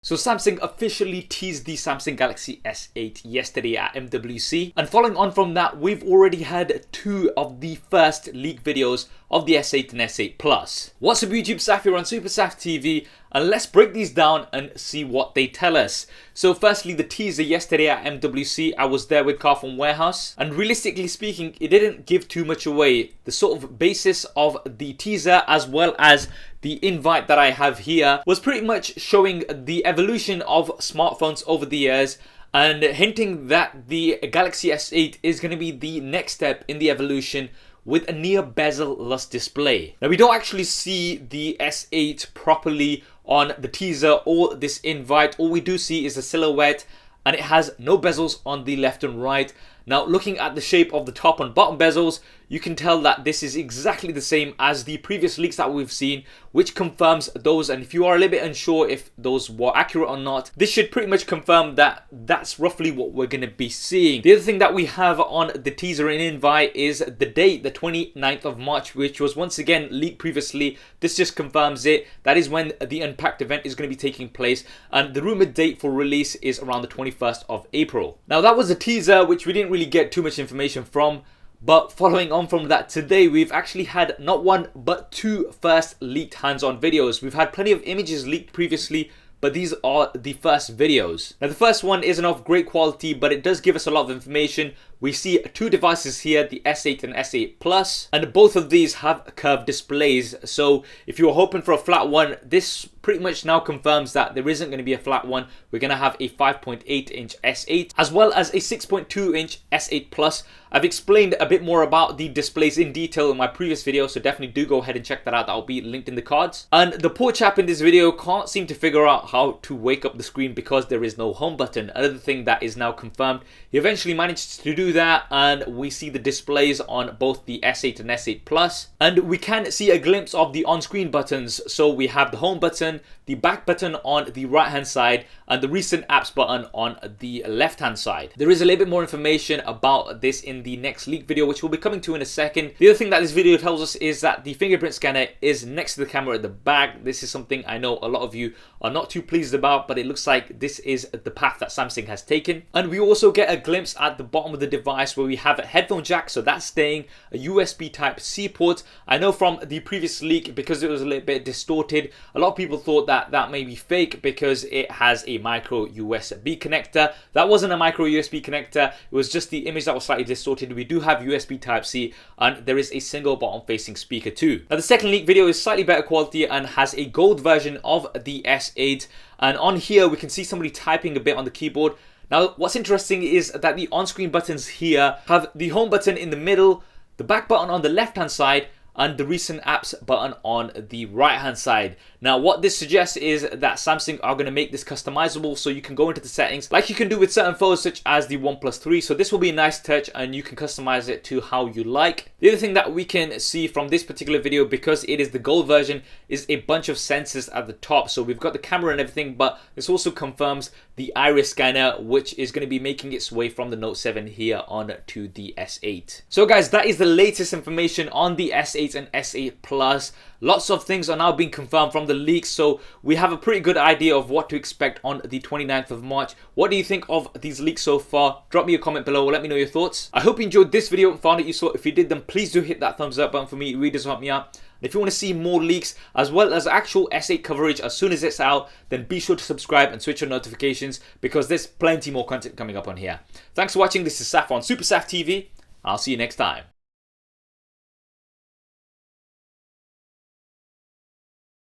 So Samsung officially teased the Samsung Galaxy S8 yesterday at MWC, and following on from that, we've already had two of the first leak videos of the S8 and S8 Plus. What's up YouTube, Saf here on SuperSaf TV, and let's break these down and see what they tell us. So firstly, the teaser yesterday at MWC, I was there with Car from Warehouse, and realistically speaking, it didn't give too much away. The sort of basis of the teaser as well as the invite that I have here was pretty much showing the evolution of smartphones over the years and hinting that the Galaxy S8 is going to be the next step in the evolution with a near bezel-less display. Now we don't actually see the S8 properly on the teaser or this invite. All we do see is a silhouette, and it has no bezels on the left and right. Now looking at the shape of the top and bottom bezels, you can tell that this is exactly the same as the previous leaks that we've seen, which confirms those. And if you are a little bit unsure if those were accurate or not, this should pretty much confirm that that's roughly what we're going to be seeing. The other thing that we have on the teaser and invite is the date, the 29th of March, which was once again leaked previously. This just confirms it. That is when the Unpacked event is going to be taking place, and the rumored date for release is around the 21st of April. Now that was a teaser which we didn't really get too much information from. But following on from that, today we've actually had not one but two first leaked hands-on videos. We've had plenty of images leaked previously, but these are the first videos. Now the first one isn't of great quality, but it does give us a lot of information. We see two devices here, the S8 and S8 Plus, and both of these have curved displays. So if you were hoping for a flat one, this pretty much now confirms that there isn't going to be a flat one. We're going to have a 5.8-inch S8 as well as a 6.2-inch S8 Plus. I've explained a bit more about the displays in detail in my previous video, so definitely do go ahead and check that out. That'll be linked in the cards. And the poor chap in this video can't seem to figure out how to wake up the screen because there is no home button. Another thing that is now confirmed. He eventually managed to do that, and we see the displays on both the S8 and S8 Plus, and we can see a glimpse of the on-screen buttons. So we have the home button, the back button on the right hand side, and the recent apps button on the left hand side. There is a little bit more information about this in the next leak video, which we'll be coming to in a second. The other thing that this video tells us is that the fingerprint scanner is next to the camera at the back. This is something I know a lot of you are not too pleased about, but it looks like this is the path that Samsung has taken. And we also get a glimpse at the bottom of the device where we have a headphone jack, so that's staying, a USB Type-C port. I know from the previous leak, because it was a little bit distorted, a lot of people thought that that may be fake because it has a micro USB connector. That wasn't a micro USB connector, it was just the image that was slightly distorted. We do have USB Type-C, and there is a single bottom facing speaker too. Now the second leak video is slightly better quality and has a gold version of the S8, and on here we can see somebody typing a bit on the keyboard. Now what's interesting is that the on-screen buttons here have the home button in the middle, the back button on the left hand side, and the recent apps button on the right hand side. Now what this suggests is that Samsung are going to make this customizable, so you can go into the settings like you can do with certain phones such as the OnePlus 3. So this will be a nice touch and you can customize it to how you like. The other thing that we can see from this particular video, because it is the gold version, is a bunch of sensors at the top. So we've got the camera and everything, but this also confirms the iris scanner, which is going to be making its way from the Note 7 here on to the S8. So guys, that is the latest information on the S8 and S8 Plus. Lots of things are now being confirmed from the leaks, so we have a pretty good idea of what to expect on the 29th of March. What do you think of these leaks so far? Drop me a comment below, let me know your thoughts. I hope you enjoyed this video and found it useful. If you did, then please do hit that thumbs up button for me. It really does help me out. And if you want to see more leaks as well as actual S8 coverage as soon as it's out, then be sure to subscribe and switch on notifications, because there's plenty more content coming up on here. Thanks for watching. This is Saf on SuperSaf TV. I'll see you next time.